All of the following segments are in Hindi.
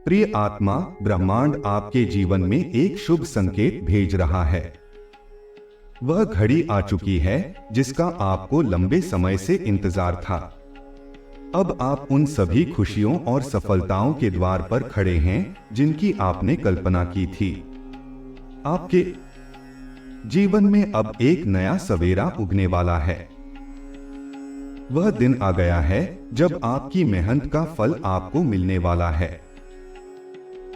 प्रिय आत्मा, ब्रह्मांड आपके जीवन में एक शुभ संकेत भेज रहा है। वह घड़ी आ चुकी है जिसका आपको लंबे समय से इंतजार था। अब आप उन सभी खुशियों और सफलताओं के द्वार पर खड़े हैं जिनकी आपने कल्पना की थी। आपके जीवन में अब एक नया सवेरा उगने वाला है। वह दिन आ गया है जब आपकी मेहनत का फल आपको मिलने वाला है।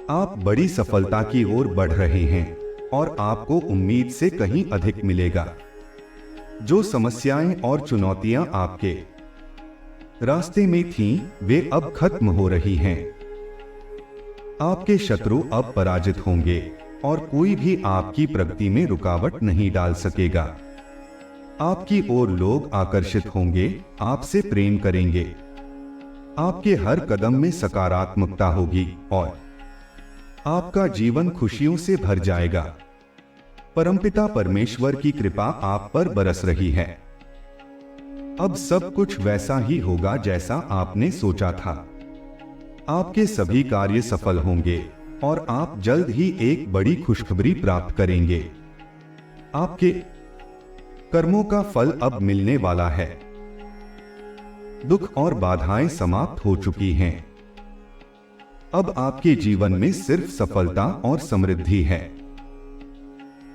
आप बड़ी सफलता की ओर बढ़ रहे हैं और आपको उम्मीद से कहीं अधिक मिलेगा। जो समस्याएं और चुनौतियां आपके रास्ते में थीं, वे अब खत्म हो रही हैं। आपके शत्रु अब पराजित होंगे और कोई भी आपकी प्रगति में रुकावट नहीं डाल सकेगा। आपकी ओर लोग आकर्षित होंगे, आपसे प्रेम करेंगे। आपके हर कदम में सकारात्मकता होगी और आपका जीवन खुशियों से भर जाएगा। परमपिता परमेश्वर की कृपा आप पर बरस रही है। अब सब कुछ वैसा ही होगा जैसा आपने सोचा था। आपके सभी कार्य सफल होंगे और आप जल्द ही एक बड़ी खुशखबरी प्राप्त करेंगे। आपके कर्मों का फल अब मिलने वाला है। दुख और बाधाएं समाप्त हो चुकी हैं। अब आपके जीवन में सिर्फ सफलता और समृद्धि है।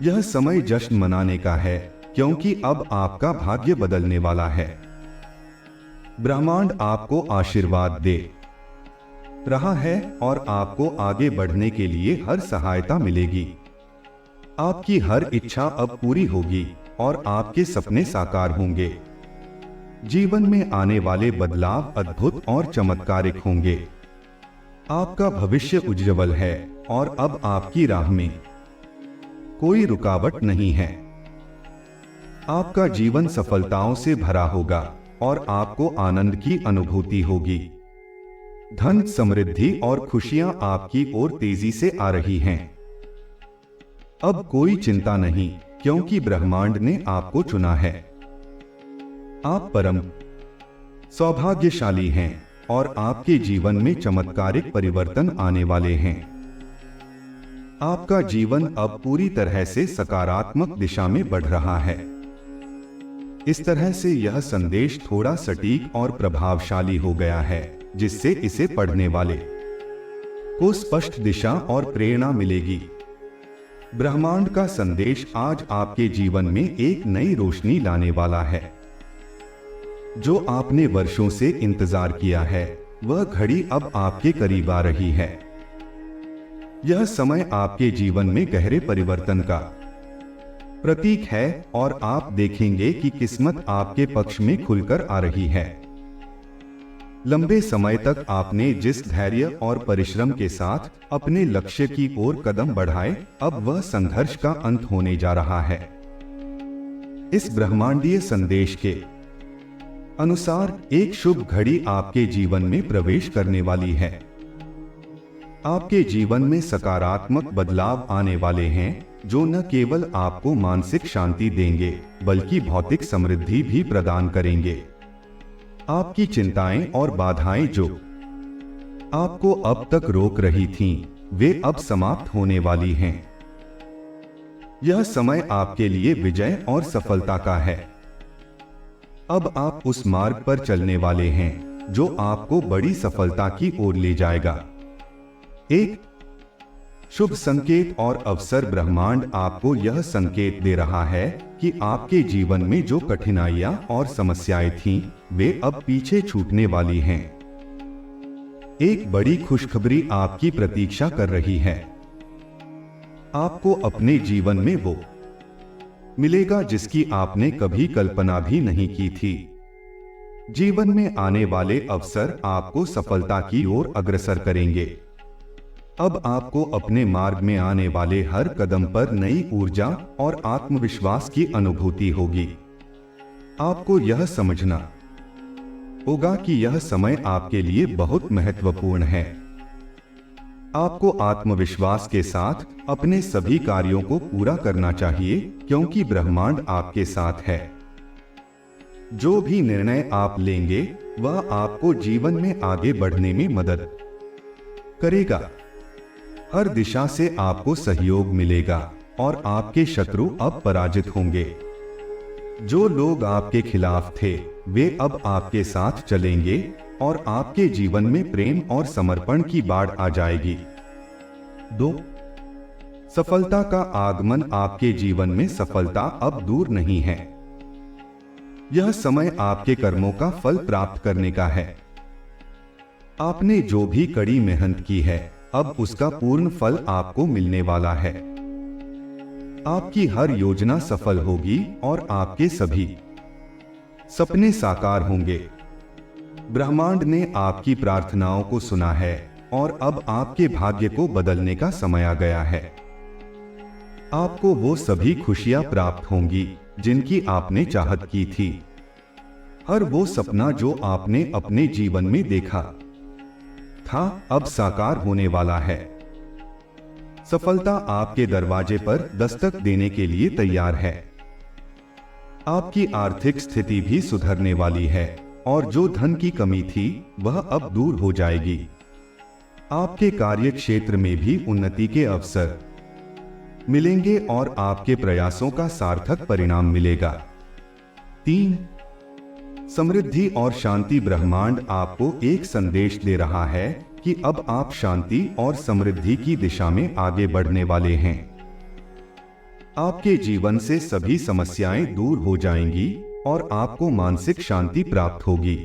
यह समय जश्न मनाने का है, क्योंकि अब आपका भाग्य बदलने वाला है। ब्रह्मांड आपको आशीर्वाद दे रहा है और आपको आगे बढ़ने के लिए हर सहायता मिलेगी। आपकी हर इच्छा अब पूरी होगी और आपके सपने साकार होंगे। जीवन में आने वाले बदलाव अद्भुत और चमत्कारिक होंगे। आपका भविष्य उज्जवल है और अब आपकी राह में कोई रुकावट नहीं है। आपका जीवन सफलताओं से भरा होगा और आपको आनंद की अनुभूति होगी। धन, समृद्धि और खुशियां आपकी ओर तेजी से आ रही हैं। अब कोई चिंता नहीं, क्योंकि ब्रह्मांड ने आपको चुना है। आप परम सौभाग्यशाली हैं और आपके जीवन में चमत्कारिक परिवर्तन आने वाले हैं। आपका जीवन अब पूरी तरह से सकारात्मक दिशा में बढ़ रहा है। इस तरह से यह संदेश थोड़ा सटीक और प्रभावशाली हो गया है, जिससे इसे पढ़ने वाले को स्पष्ट दिशा और प्रेरणा मिलेगी। ब्रह्मांड का संदेश आज आपके जीवन में एक नई रोशनी लाने वाला है। जो आपने वर्षों से इंतजार किया है, वह घड़ी अब आपके करीब आ रही है। यह समय आपके जीवन में गहरे परिवर्तन का प्रतीक है और आप देखेंगे कि किस्मत आपके पक्ष में खुलकर आ रही है। लंबे समय तक आपने जिस धैर्य और परिश्रम के साथ अपने लक्ष्य की ओर कदम बढ़ाए, अब वह संघर्ष का अंत होने जा रहा है। इस ब्रह्मांडीय संदेश के अनुसार एक शुभ घड़ी आपके जीवन में प्रवेश करने वाली है। आपके जीवन में सकारात्मक बदलाव आने वाले हैं, जो न केवल आपको मानसिक शांति देंगे, बल्कि भौतिक समृद्धि भी प्रदान करेंगे। आपकी चिंताएं और बाधाएं जो आपको अब तक रोक रही थीं, वे अब समाप्त होने वाली हैं। यह समय आपके लिए विजय और सफलता का है। अब आप उस मार्ग पर चलने वाले हैं जो आपको बड़ी सफलता की ओर ले जाएगा। एक शुभ संकेत और अवसर, ब्रह्मांड आपको यह संकेत दे रहा है कि आपके जीवन में जो कठिनाइयां और समस्याएं थीं, वे अब पीछे छूटने वाली हैं। एक बड़ी खुशखबरी आपकी प्रतीक्षा कर रही है। आपको अपने जीवन में वो मिलेगा जिसकी आपने कभी कल्पना भी नहीं की थी। जीवन में आने वाले अवसर आपको सफलता की ओर अग्रसर करेंगे। अब आपको अपने मार्ग में आने वाले हर कदम पर नई ऊर्जा और आत्मविश्वास की अनुभूति होगी। आपको यह समझना होगा कि यह समय आपके लिए बहुत महत्वपूर्ण है। आपको आत्मविश्वास के साथ अपने सभी कार्यों को पूरा करना चाहिए, क्योंकि ब्रह्मांड आपके साथ है। जो भी निर्णय आप लेंगे, वह आपको जीवन में आगे बढ़ने में मदद करेगा। हर दिशा से आपको सहयोग मिलेगा और आपके शत्रु अब पराजित होंगे। जो लोग आपके खिलाफ थे वे अब आपके साथ चलेंगे और आपके जीवन में प्रेम और समर्पण की बाढ़ आ जाएगी। 2. सफलता का आगमन। आपके जीवन में सफलता अब दूर नहीं है। यह समय आपके कर्मों का फल प्राप्त करने का है। आपने जो भी कड़ी मेहनत की है अब उसका पूर्ण फल आपको मिलने वाला है। आपकी हर योजना सफल होगी और आपके सभी सपने साकार होंगे। ब्रह्मांड ने आपकी प्रार्थनाओं को सुना है और अब आपके भाग्य को बदलने का समय आ गया है। आपको वो सभी खुशियां प्राप्त होंगी जिनकी आपने चाहत की थी। हर वो सपना जो आपने अपने जीवन में देखा था अब साकार होने वाला है। सफलता आपके दरवाजे पर दस्तक देने के लिए तैयार है। आपकी आर्थिक स्थिति भी सुधरने वाली है और जो धन की कमी थी वह अब दूर हो जाएगी। आपके कार्य क्षेत्र में भी उन्नति के अवसर मिलेंगे और आपके प्रयासों का सार्थक परिणाम मिलेगा। 3. समृद्धि और शांति। ब्रह्मांड आपको एक संदेश दे रहा है कि अब आप शांति और समृद्धि की दिशा में आगे बढ़ने वाले हैं। आपके जीवन से सभी समस्याएं दूर हो जाएंगी और आपको मानसिक शांति प्राप्त होगी।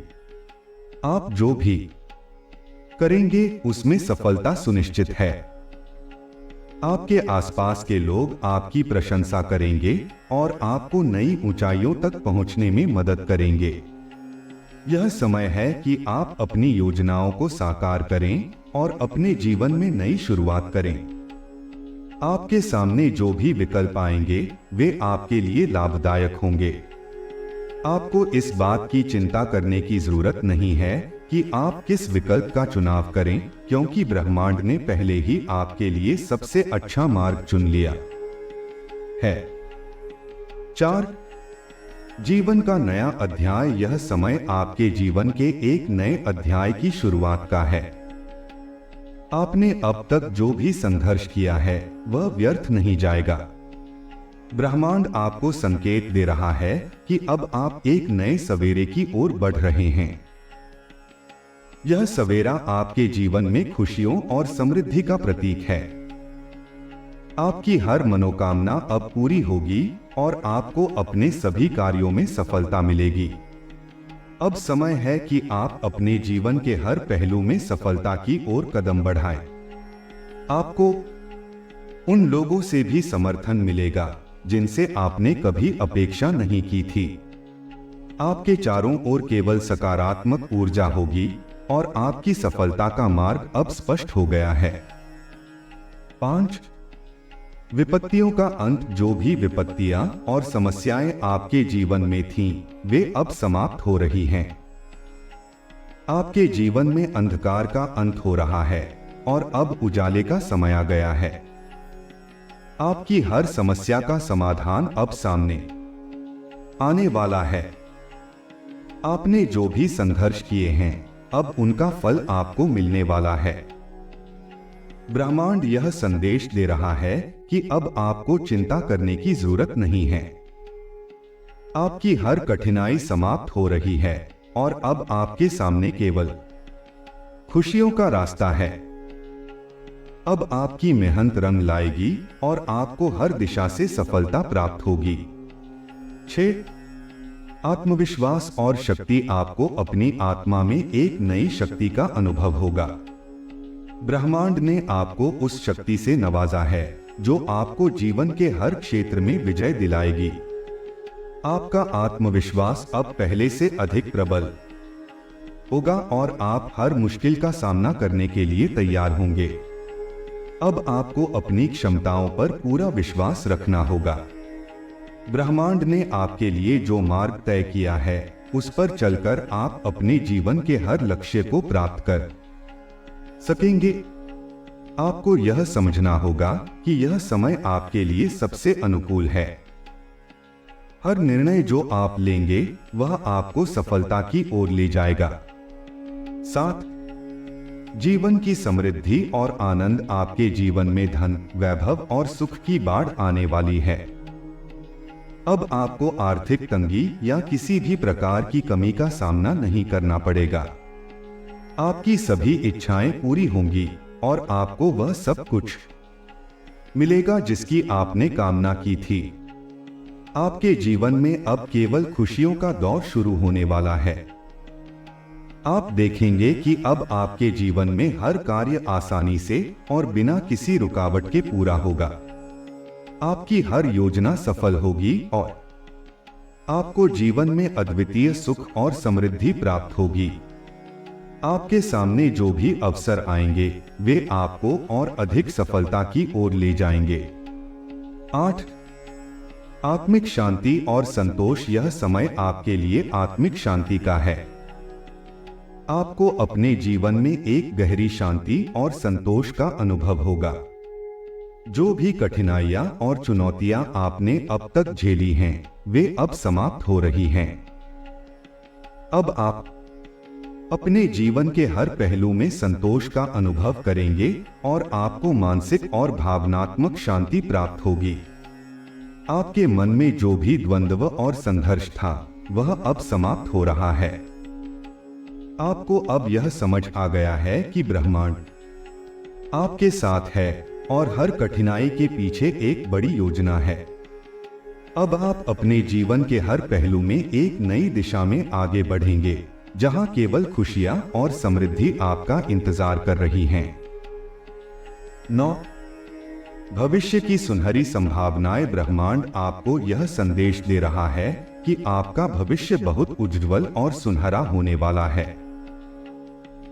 आप जो भी करेंगे उसमें सफलता सुनिश्चित है। आपके आसपास के लोग आपकी प्रशंसा करेंगे और आपको नई ऊंचाइयों तक पहुंचने में मदद करेंगे। यह समय है कि आप अपनी योजनाओं को साकार करें और अपने जीवन में नई शुरुआत करें। आपके सामने जो भी विकल्प आएंगे वे आपके लिए लाभदायक होंगे। आपको इस बात की चिंता करने की जरूरत नहीं है कि आप किस विकल्प का चुनाव करें, क्योंकि ब्रह्मांड ने पहले ही आपके लिए सबसे अच्छा मार्ग चुन लिया है। 4. जीवन का नया अध्याय। यह समय आपके जीवन के एक नए अध्याय की शुरुआत का है। आपने अब तक जो भी संघर्ष किया है वह व्यर्थ नहीं जाएगा। ब्रह्मांड आपको संकेत दे रहा है कि अब आप एक नए सवेरे की ओर बढ़ रहे हैं। यह सवेरा आपके जीवन में खुशियों और समृद्धि का प्रतीक है। आपकी हर मनोकामना अब पूरी होगी और आपको अपने सभी कार्यों में सफलता मिलेगी। अब समय है कि आप अपने जीवन के हर पहलू में सफलता की ओर कदम बढ़ाएं। आपको उन लोगों से भी समर्थन मिलेगा जिनसे आपने कभी अपेक्षा नहीं की थी। आपके चारों ओर केवल सकारात्मक ऊर्जा होगी और आपकी सफलता का मार्ग अब स्पष्ट हो गया है। 5. विपत्तियों का अंत। जो भी विपत्तियां और समस्याएं आपके जीवन में थीं, वे अब समाप्त हो रही हैं। आपके जीवन में अंधकार का अंत हो रहा है और अब उजाले का समय आ गया है। आपकी हर समस्या का समाधान अब सामने आने वाला है। आपने जो भी संघर्ष किए हैं अब उनका फल आपको मिलने वाला है। ब्रह्मांड यह संदेश दे रहा है कि अब आपको चिंता करने की जरूरत नहीं है। आपकी हर कठिनाई समाप्त हो रही है और अब आपके सामने केवल खुशियों का रास्ता है। अब आपकी मेहनत रंग लाएगी और आपको हर दिशा से सफलता प्राप्त होगी। 6. आत्मविश्वास और शक्ति। आपको अपनी आत्मा में एक नई शक्ति का अनुभव होगा। ब्रह्मांड ने आपको उस शक्ति से नवाजा है जो आपको जीवन के हर क्षेत्र में विजय दिलाएगी। आपका आत्मविश्वास अब पहले से अधिक प्रबल होगा और आप हर मुश्किल का सामना करने के लिए तैयार होंगे। अब आपको अपनी क्षमताओं पर पूरा विश्वास रखना होगा। ब्रह्मांड ने आपके लिए जो मार्ग तय किया है उस पर चलकर आप अपने जीवन के हर लक्ष्य को प्राप्त कर सकेंगे। आपको यह समझना होगा कि यह समय आपके लिए सबसे अनुकूल है। हर निर्णय जो आप लेंगे वह आपको सफलता की ओर ले जाएगा। 7. जीवन की समृद्धि और आनंद, आपके जीवन में धन, वैभव और सुख की बाढ़ आने वाली है। अब आपको आर्थिक तंगी या किसी भी प्रकार की कमी का सामना नहीं करना पड़ेगा। आपकी सभी इच्छाएं पूरी होंगी और आपको वह सब कुछ मिलेगा जिसकी आपने कामना की थी। आपके जीवन में अब केवल खुशियों का दौर शुरू होने वाला है। आप देखेंगे कि अब आपके जीवन में हर कार्य आसानी से और बिना किसी रुकावट के पूरा होगा। आपकी हर योजना सफल होगी और आपको जीवन में अद्वितीय सुख और समृद्धि प्राप्त होगी। आपके सामने जो भी अवसर आएंगे वे आपको और अधिक सफलता की ओर ले जाएंगे। 8. आत्मिक शांति और संतोष। यह समय आपके लिए आत्मिक शांति का है। आपको अपने जीवन में एक गहरी शांति और संतोष का अनुभव होगा। जो भी कठिनाइयां और चुनौतियां आपने अब तक झेली हैं, वे अब समाप्त हो रही हैं। अब आप अपने जीवन के हर पहलू में संतोष का अनुभव करेंगे और आपको मानसिक और भावनात्मक शांति प्राप्त होगी। आपके मन में जो भी द्वंद्व और संघर्ष था, वह अब समाप्त हो रहा है। आपको अब यह समझ आ गया है कि ब्रह्मांड आपके साथ है और हर कठिनाई के पीछे एक बड़ी योजना है। अब आप अपने जीवन के हर पहलू में एक नई दिशा में आगे बढ़ेंगे, जहां केवल खुशियां और समृद्धि आपका इंतजार कर रही हैं। 9. भविष्य की सुनहरी संभावनाएं। ब्रह्मांड आपको यह संदेश दे रहा है कि आपका भविष्य बहुत उज्ज्वल और सुनहरा होने वाला है।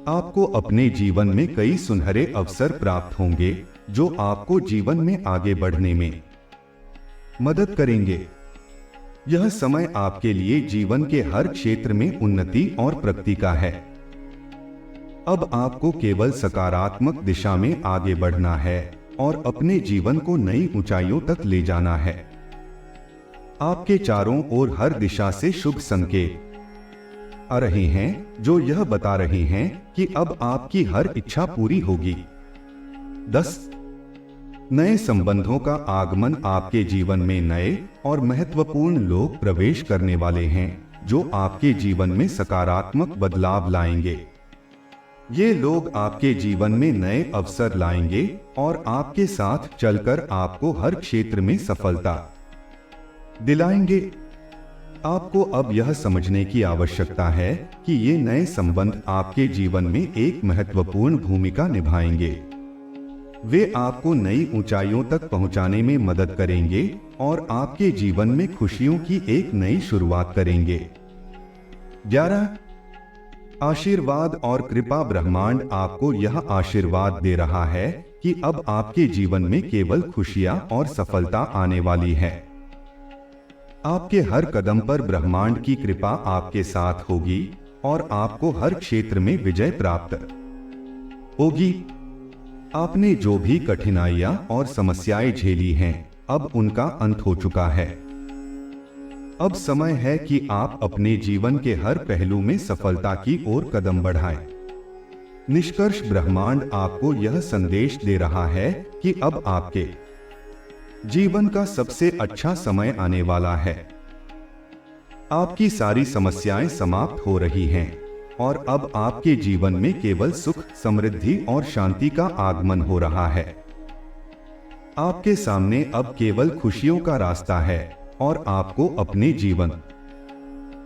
आपको अपने जीवन में कई सुनहरे अवसर प्राप्त होंगे जो आपको जीवन में आगे बढ़ने में मदद करेंगे। यह समय आपके लिए जीवन के हर क्षेत्र में उन्नति और प्रगति का है। अब आपको केवल सकारात्मक दिशा में आगे बढ़ना है और अपने जीवन को नई ऊंचाइयों तक ले जाना है। आपके चारों ओर हर दिशा से शुभ संकेत आ रहे हैं जो यह बता रहे हैं कि अब आपकी हर इच्छा पूरी होगी। 10. नए संबंधों का आगमन। आपके जीवन में नए और महत्वपूर्ण लोग प्रवेश करने वाले हैं जो आपके जीवन में सकारात्मक बदलाव लाएंगे। ये लोग आपके जीवन में नए अवसर लाएंगे और आपके साथ चलकर आपको हर क्षेत्र में सफलता दिलाएंगे। आपको अब यह समझने की आवश्यकता है कि ये नए संबंध आपके जीवन में एक महत्वपूर्ण भूमिका निभाएंगे। वे आपको नई ऊंचाइयों तक पहुंचाने में मदद करेंगे और आपके जीवन में खुशियों की एक नई शुरुआत करेंगे। 11. आशीर्वाद और कृपा। ब्रह्मांड आपको यह आशीर्वाद दे रहा है कि अब आपके जीवन में केवल खुशियां और सफलता आने वाली है। आपके हर कदम पर ब्रह्मांड की कृपा आपके साथ होगी और आपको हर क्षेत्र में विजय प्राप्त होगी। आपने जो भी कठिनाइयां और समस्याएं झेली हैं, अब उनका अंत हो चुका है। अब समय है कि आप अपने जीवन के हर पहलू में सफलता की ओर कदम बढ़ाएं। निष्कर्ष, ब्रह्मांड आपको यह संदेश दे रहा है कि अब आपके जीवन का सबसे अच्छा समय आने वाला है। आपकी सारी समस्याएं समाप्त हो रही हैं और अब आपके जीवन में केवल सुख, समृद्धि और शांति का आगमन हो रहा है। आपके सामने अब केवल खुशियों का रास्ता है और आपको अपने जीवन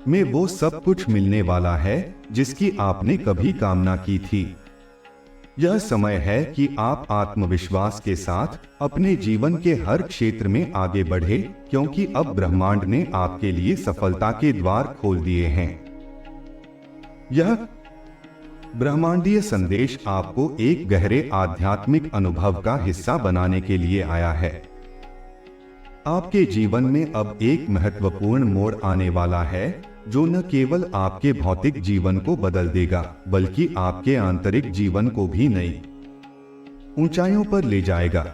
में वो सब कुछ मिलने वाला है जिसकी आपने कभी कामना की थी। यह समय है कि आप आत्मविश्वास के साथ अपने जीवन के हर क्षेत्र में आगे बढ़े, क्योंकि अब ब्रह्मांड ने आपके लिए सफलता के द्वार खोल दिए हैं। यह ब्रह्मांडीय संदेश आपको एक गहरे आध्यात्मिक अनुभव का हिस्सा बनाने के लिए आया है। आपके जीवन में अब एक महत्वपूर्ण मोड़ आने वाला है जो न केवल आपके भौतिक जीवन को बदल देगा, बल्कि आपके आंतरिक जीवन को भी नई ऊंचाइयों पर ले जाएगा।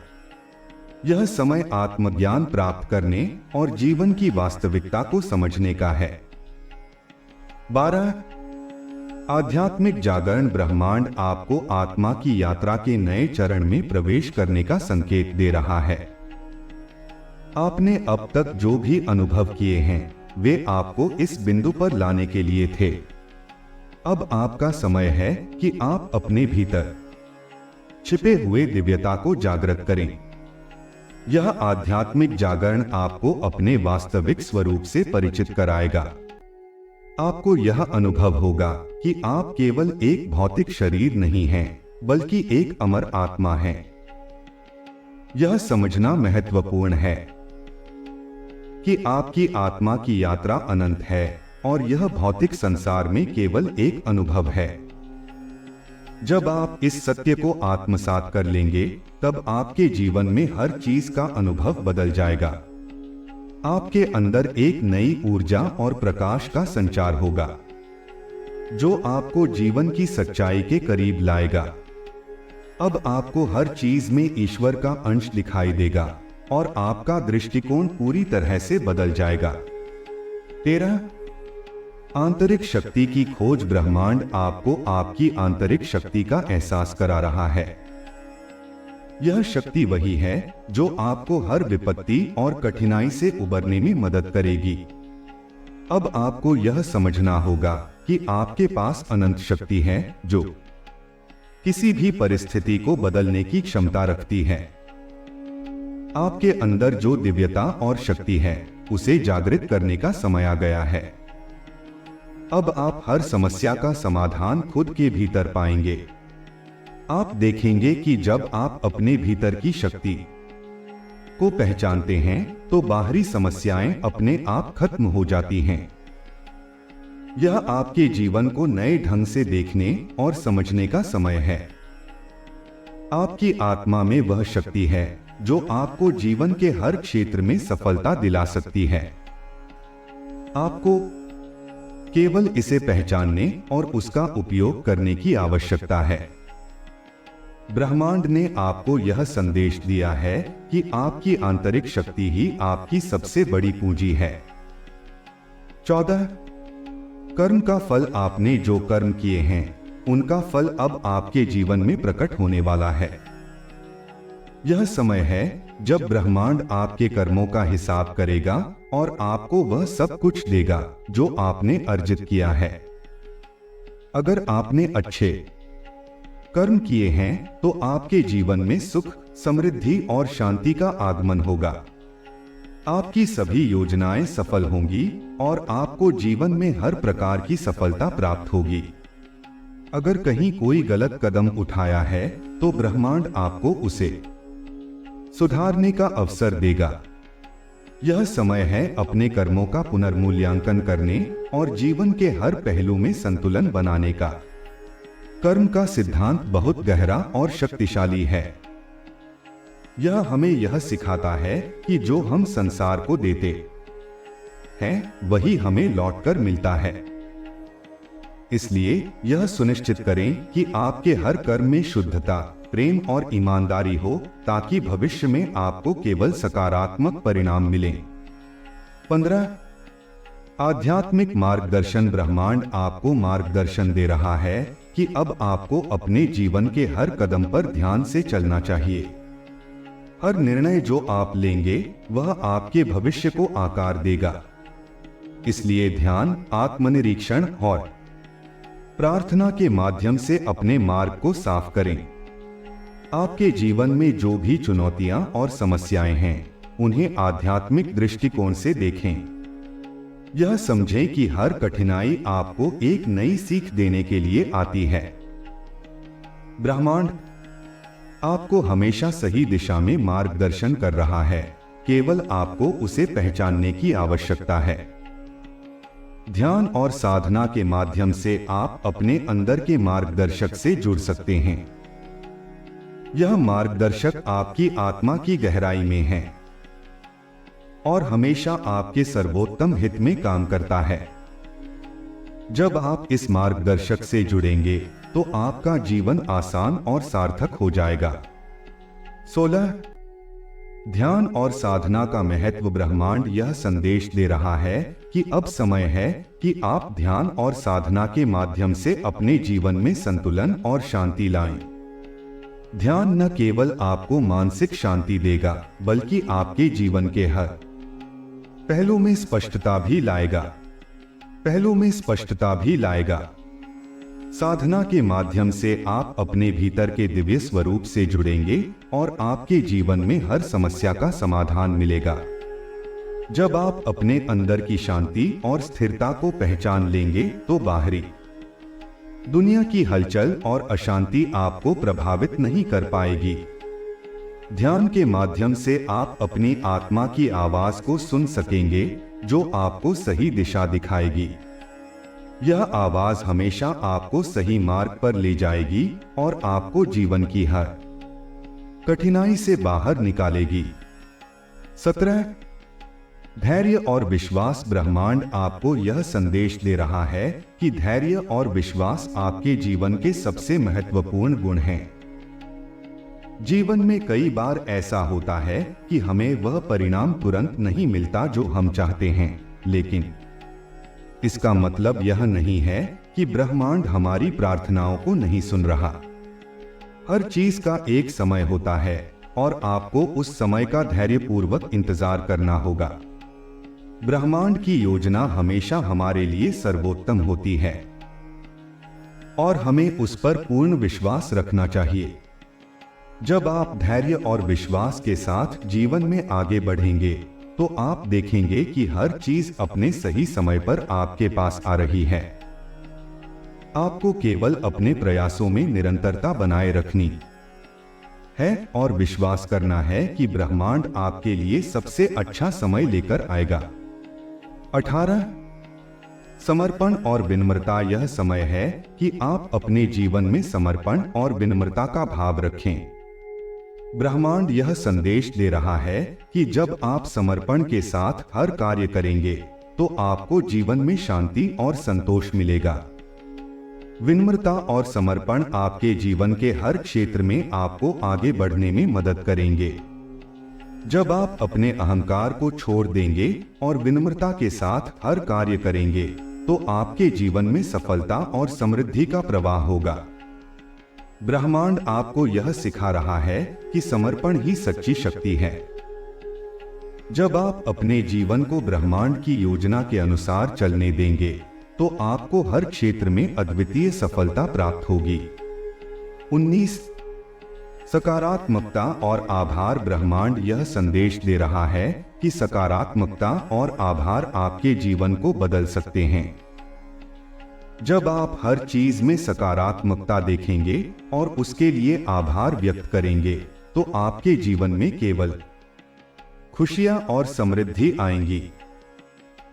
यह समय आत्मज्ञान प्राप्त करने और जीवन की वास्तविकता को समझने का है। 12. आध्यात्मिक जागरण ब्रह्मांड आपको आत्मा की यात्रा के नए चरण में प्रवेश करने का संकेत दे रहा है। आपने अब तक जो भी अनुभव किए हैं वे आपको इस बिंदु पर लाने के लिए थे। अब आपका समय है कि आप अपने भीतर छिपे हुए दिव्यता को जागृत करें। यह आध्यात्मिक जागरण आपको अपने वास्तविक स्वरूप से परिचित कराएगा। आपको यह अनुभव होगा कि आप केवल एक भौतिक शरीर नहीं हैं, बल्कि एक अमर आत्मा हैं। यह समझना महत्वपूर्ण है कि आपकी आत्मा की यात्रा अनंत है और यह भौतिक संसार में केवल एक अनुभव है। जब आप इस सत्य को आत्मसात कर लेंगे, तब आपके जीवन में हर चीज का अनुभव बदल जाएगा। आपके अंदर एक नई ऊर्जा और प्रकाश का संचार होगा, जो आपको जीवन की सच्चाई के करीब लाएगा। अब आपको हर चीज में ईश्वर का अंश दिखाई देगा और आपका दृष्टिकोण पूरी तरह से बदल जाएगा। 13 आंतरिक शक्ति की खोज। ब्रह्मांड आपको आपकी आंतरिक शक्ति का एहसास करा रहा है। यह शक्ति वही है जो आपको हर विपत्ति और कठिनाई से उबरने में मदद करेगी। अब आपको यह समझना होगा कि आपके पास अनंत शक्ति है जो किसी भी परिस्थिति को बदलने की क्षमता रखती है। आपके अंदर जो दिव्यता और शक्ति है उसे जागृत करने का समय आ गया है। अब आप हर समस्या का समाधान खुद के भीतर पाएंगे। आप देखेंगे कि जब आप अपने भीतर की शक्ति को पहचानते हैं तो बाहरी समस्याएं अपने आप खत्म हो जाती हैं। यह आपके जीवन को नए ढंग से देखने और समझने का समय है। आपकी आत्मा में वह शक्ति है जो आपको जीवन के हर क्षेत्र में सफलता दिला सकती है। आपको केवल इसे पहचानने और उसका उपयोग करने की आवश्यकता है। ब्रह्मांड ने आपको यह संदेश दिया है कि आपकी आंतरिक शक्ति ही आपकी सबसे बड़ी पूंजी है। 14 कर्म का फल। आपने जो कर्म किए हैं उनका फल अब आपके जीवन में प्रकट होने वाला है। यह समय है जब ब्रह्मांड आपके कर्मों का हिसाब करेगा और आपको वह सब कुछ देगा जो आपने अर्जित किया है। अगर आपने अच्छे कर्म किए हैं तो आपके जीवन में सुख, समृद्धि और शांति का आगमन होगा। आपकी सभी योजनाएं सफल होंगी और आपको जीवन में हर प्रकार की सफलता प्राप्त होगी। अगर कहीं कोई गलत कदम उठाया है तो ब्रह्मांड आपको उसे सुधारने का अवसर देगा। यह समय है अपने कर्मों का पुनर्मूल्यांकन करने और जीवन के हर पहलू में संतुलन बनाने का। कर्म का सिद्धांत बहुत गहरा और शक्तिशाली है। यह हमें यह सिखाता है कि जो हम संसार को देते हैं वही हमें लौटकर मिलता है। इसलिए यह सुनिश्चित करें कि आपके हर कर्म में शुद्धता, प्रेम और ईमानदारी हो, ताकि भविष्य में आपको केवल सकारात्मक परिणाम मिलें। 15 आध्यात्मिक मार्गदर्शन। ब्रह्मांड आपको मार्गदर्शन दे रहा है कि अब आपको अपने जीवन के हर कदम पर ध्यान से चलना चाहिए। हर निर्णय जो आप लेंगे वह आपके भविष्य को आकार देगा। इसलिए ध्यान, आत्मनिरीक्षण और प्रार्थना के माध्यम से अपने मार्ग को साफ करें। आपके जीवन में जो भी चुनौतियां और समस्याएं हैं उन्हें आध्यात्मिक दृष्टिकोण से देखें। यह समझें कि हर कठिनाई आपको एक नई सीख देने के लिए आती है। ब्रह्मांड आपको हमेशा सही दिशा में मार्गदर्शन कर रहा है, केवल आपको उसे पहचानने की आवश्यकता है। ध्यान और साधना के माध्यम से आप अपने अंदर के मार्गदर्शक से जुड़ सकते हैं। यह मार्गदर्शक आपकी आत्मा की गहराई में है और हमेशा आपके सर्वोत्तम हित में काम करता है। जब आप इस मार्गदर्शक से जुड़ेंगे तो आपका जीवन आसान और सार्थक हो जाएगा। 16 ध्यान और साधना का महत्व। ब्रह्मांड यह संदेश दे रहा है कि अब समय है कि आप ध्यान और साधना के माध्यम से अपने जीवन में संतुलन और शांति लाएं। ध्यान न केवल आपको मानसिक शांति देगा, बल्कि आपके जीवन के हर पहलू में स्पष्टता भी लाएगा। साधना के माध्यम से आप अपने भीतर के दिव्य स्वरूप से जुड़ेंगे और आपके जीवन में हर समस्या का समाधान मिलेगा। जब आप अपने अंदर की शांति और स्थिरता को पहचान लेंगे तो बाहरी दुनिया की हलचल और अशांति आपको प्रभावित नहीं कर पाएगी। ध्यान के माध्यम से आप अपनी आत्मा की आवाज को सुन सकेंगे, जो आपको सही दिशा दिखाएगी। यह आवाज हमेशा आपको सही मार्ग पर ले जाएगी और आपको जीवन की हर कठिनाई से बाहर निकालेगी। 17 धैर्य और विश्वास। ब्रह्मांड आपको यह संदेश दे रहा है कि धैर्य और विश्वास आपके जीवन के सबसे महत्वपूर्ण गुण हैं। जीवन में कई बार ऐसा होता है कि हमें वह परिणाम तुरंत नहीं मिलता जो हम चाहते हैं, लेकिन इसका मतलब यह नहीं है कि ब्रह्मांड हमारी प्रार्थनाओं को नहीं सुन रहा। हर चीज का एक समय होता है और आपको उस समय का धैर्यपूर्वक इंतजार करना होगा। ब्रह्मांड की योजना हमेशा हमारे लिए सर्वोत्तम होती है और हमें उस पर पूर्ण विश्वास रखना चाहिए। जब आप धैर्य और विश्वास के साथ जीवन में आगे बढ़ेंगे तो आप देखेंगे कि हर चीज अपने सही समय पर आपके पास आ रही है। आपको केवल अपने प्रयासों में निरंतरता बनाए रखनी है और विश्वास करना है कि ब्रह्मांड आपके लिए सबसे अच्छा समय लेकर आएगा। 18 समर्पण और विनम्रता। यह समय है कि आप अपने जीवन में समर्पण और विनम्रता का भाव रखें। ब्रह्मांड यह संदेश दे रहा है कि जब आप समर्पण के साथ हर कार्य करेंगे तो आपको जीवन में शांति और संतोष मिलेगा। विनम्रता और समर्पण आपके जीवन के हर क्षेत्र में आपको आगे बढ़ने में मदद करेंगे। जब आप अपने अहंकार को छोड़ देंगे और विनम्रता के साथ हर कार्य करेंगे तो आपके जीवन में सफलता और समृद्धि का प्रवाह होगा। ब्रह्मांड आपको यह सिखा रहा है कि समर्पण ही सच्ची शक्ति है। जब आप अपने जीवन को ब्रह्मांड की योजना के अनुसार चलने देंगे तो आपको हर क्षेत्र में अद्वितीय सफलता प्राप्त होगी। 19 सकारात्मकता और आभार। ब्रह्मांड यह संदेश दे रहा है कि सकारात्मकता और आभार आपके जीवन को बदल सकते हैं। जब आप हर चीज में सकारात्मकता देखेंगे और उसके लिए आभार व्यक्त करेंगे तो आपके जीवन में केवल खुशियां और समृद्धि आएंगी।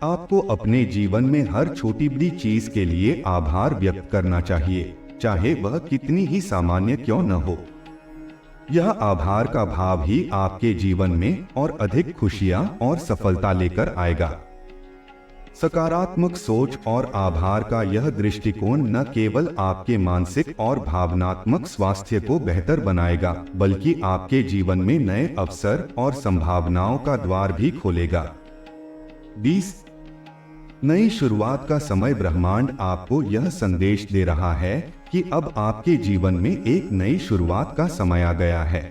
आपको अपने जीवन में हर छोटी बड़ी चीज के लिए आभार व्यक्त करना चाहिए, चाहे वह कितनी ही सामान्य क्यों न हो। यह आभार का भाव ही आपके जीवन में और अधिक खुशियां और सफलता लेकर आएगा। सकारात्मक सोच और आभार का यह दृष्टिकोण न केवल आपके मानसिक और भावनात्मक स्वास्थ्य को बेहतर बनाएगा, बल्कि आपके जीवन में नए अवसर और संभावनाओं का द्वार भी खोलेगा। 20 नई शुरुआत का समय। ब्रह्मांड आपको यह संदेश दे रहा है कि अब आपके जीवन में एक नई शुरुआत का समय आ गया है।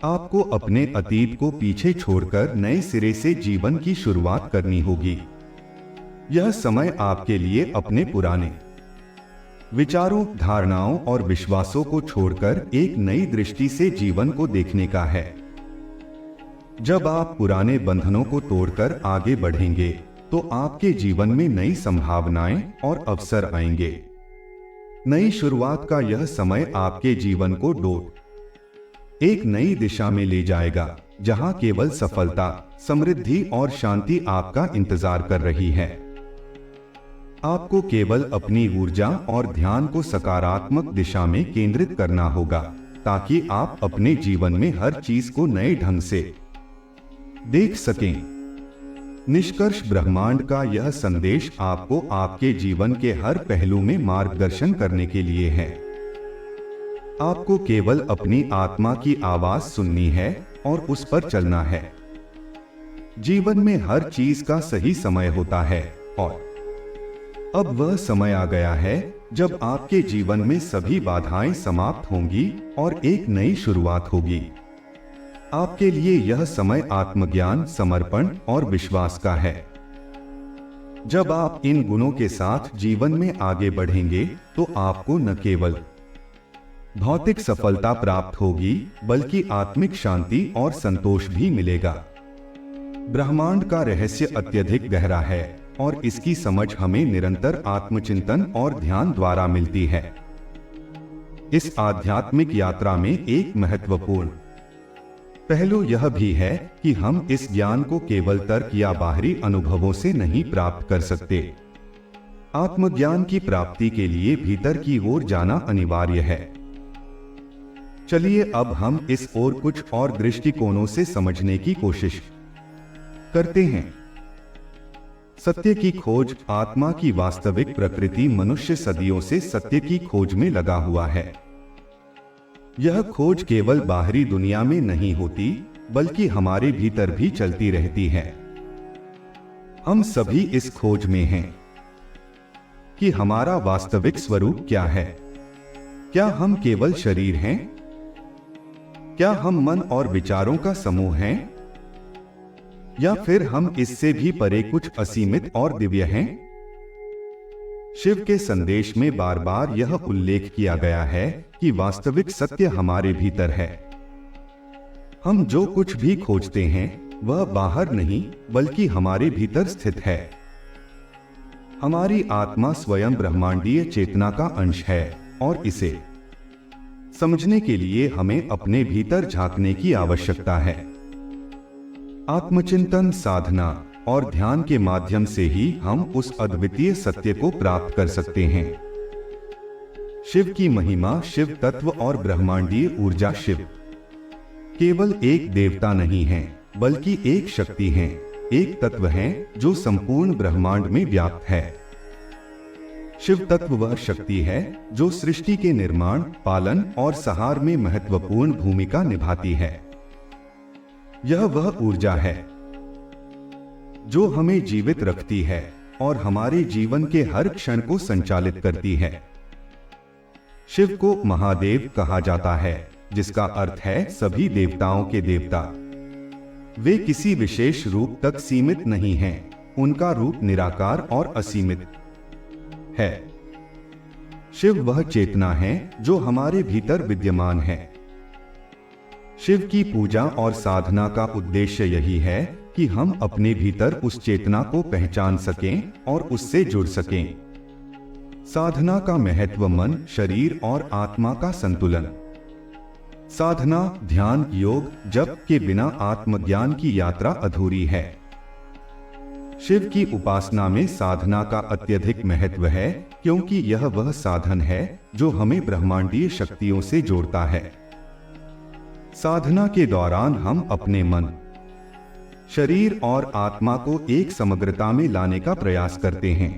आपको अपने अतीत को पीछे छोड़कर नए सिरे से जीवन की शुरुआत करनी होगी। यह समय आपके लिए अपने पुराने विचारों, धारणाओं और विश्वासों को छोड़कर एक नई दृष्टि से जीवन को देखने का है। जब आप पुराने बंधनों को तोड़कर आगे बढ़ेंगे तो आपके जीवन में नई संभावनाएं और अवसर आएंगे। नई शुरुआत का यह समय आपके जीवन को एक नई दिशा में ले जाएगा, जहां केवल सफलता, समृद्धि और शांति आपका इंतजार कर रही है। आपको केवल अपनी ऊर्जा और ध्यान को सकारात्मक दिशा में केंद्रित करना होगा, ताकि आप अपने जीवन में हर चीज को नए ढंग से देख सकें। निष्कर्ष। ब्रह्मांड का यह संदेश आपको आपके जीवन के हर पहलू में मार्गदर्शन करने के लिए है। आपको केवल अपनी आत्मा की आवाज सुननी है और उस पर चलना है। जीवन में हर चीज का सही समय होता है और अब वह समय आ गया है जब आपके जीवन में सभी बाधाएं समाप्त होंगी और एक नई शुरुआत होगी। आपके लिए यह समय आत्मज्ञान, समर्पण और विश्वास का है। जब आप इन गुणों के साथ जीवन में आगे बढ़ेंगे तो आपको न केवल भौतिक सफलता प्राप्त होगी बल्कि आत्मिक शांति और संतोष भी मिलेगा। ब्रह्मांड का रहस्य अत्यधिक गहरा है और इसकी समझ हमें निरंतर आत्मचिंतन और ध्यान द्वारा मिलती है। इस आध्यात्मिक यात्रा में एक महत्वपूर्ण पहलू यह भी है कि हम इस ज्ञान को केवल तर्क या बाहरी अनुभवों से नहीं प्राप्त कर सकते। आत्मज्ञान की प्राप्ति के लिए भीतर की ओर जाना अनिवार्य है। चलिए अब हम इस ओर कुछ और दृष्टिकोणों से समझने की कोशिश करते हैं। सत्य की खोज, आत्मा की वास्तविक प्रकृति। मनुष्य सदियों से सत्य की खोज में लगा हुआ है। यह खोज केवल बाहरी दुनिया में नहीं होती बल्कि हमारे भीतर भी चलती रहती है। हम सभी इस खोज में हैं कि हमारा वास्तविक स्वरूप क्या है। क्या हम केवल शरीर हैं? क्या हम मन और विचारों का समूह हैं? या फिर हम इससे भी परे कुछ असीमित और दिव्य हैं? शिव के संदेश में बार बार यह उल्लेख किया गया है कि वास्तविक सत्य हमारे भीतर है। हम जो कुछ भी खोजते हैं वह बाहर नहीं बल्कि हमारे भीतर स्थित है। हमारी आत्मा स्वयं ब्रह्मांडीय चेतना का अंश है और इसे समझने के लिए हमें अपने भीतर झांकने की आवश्यकता है। आत्मचिंतन, साधना और ध्यान के माध्यम से ही हम उस अद्वितीय सत्य को प्राप्त कर सकते हैं। शिव की महिमा, शिव तत्व और ब्रह्मांडीय ऊर्जा। शिव केवल एक देवता नहीं है बल्कि एक शक्ति है, एक तत्व है जो संपूर्ण ब्रह्मांड में व्याप्त है। शिव तत्व वह शक्ति है जो सृष्टि के निर्माण, पालन और संहार में महत्वपूर्ण भूमिका निभाती है। यह वह ऊर्जा है जो हमें जीवित रखती है और हमारे जीवन के हर क्षण को संचालित करती है। शिव को महादेव कहा जाता है, जिसका अर्थ है सभी देवताओं के देवता। वे किसी विशेष रूप तक सीमित नहीं हैं, उनका रूप निराकार और असीमित है। शिव वह चेतना है जो हमारे भीतर विद्यमान है। शिव की पूजा और साधना का उद्देश्य यही है कि हम अपने भीतर उस चेतना को पहचान सकें और उससे जुड़ सकें। साधना का महत्व मन, शरीर और आत्मा का संतुलन। साधना, ध्यान, योग, जप के बिना आत्मज्ञान की यात्रा अधूरी है। शिव की उपासना में साधना का अत्यधिक महत्व है क्योंकि यह वह साधन है जो हमें ब्रह्मांडीय शक्तियों से जोड़ता है। साधना के दौरान हम अपने मन, शरीर और आत्मा को एक समग्रता में लाने का प्रयास करते हैं।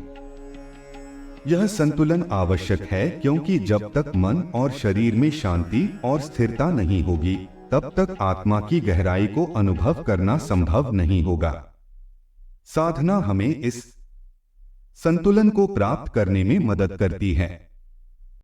यह संतुलन आवश्यक है क्योंकि जब तक मन और शरीर में शांति और स्थिरता नहीं होगी तब तक आत्मा की गहराई को अनुभव करना संभव नहीं होगा। साधना हमें इस संतुलन को प्राप्त करने में मदद करती है।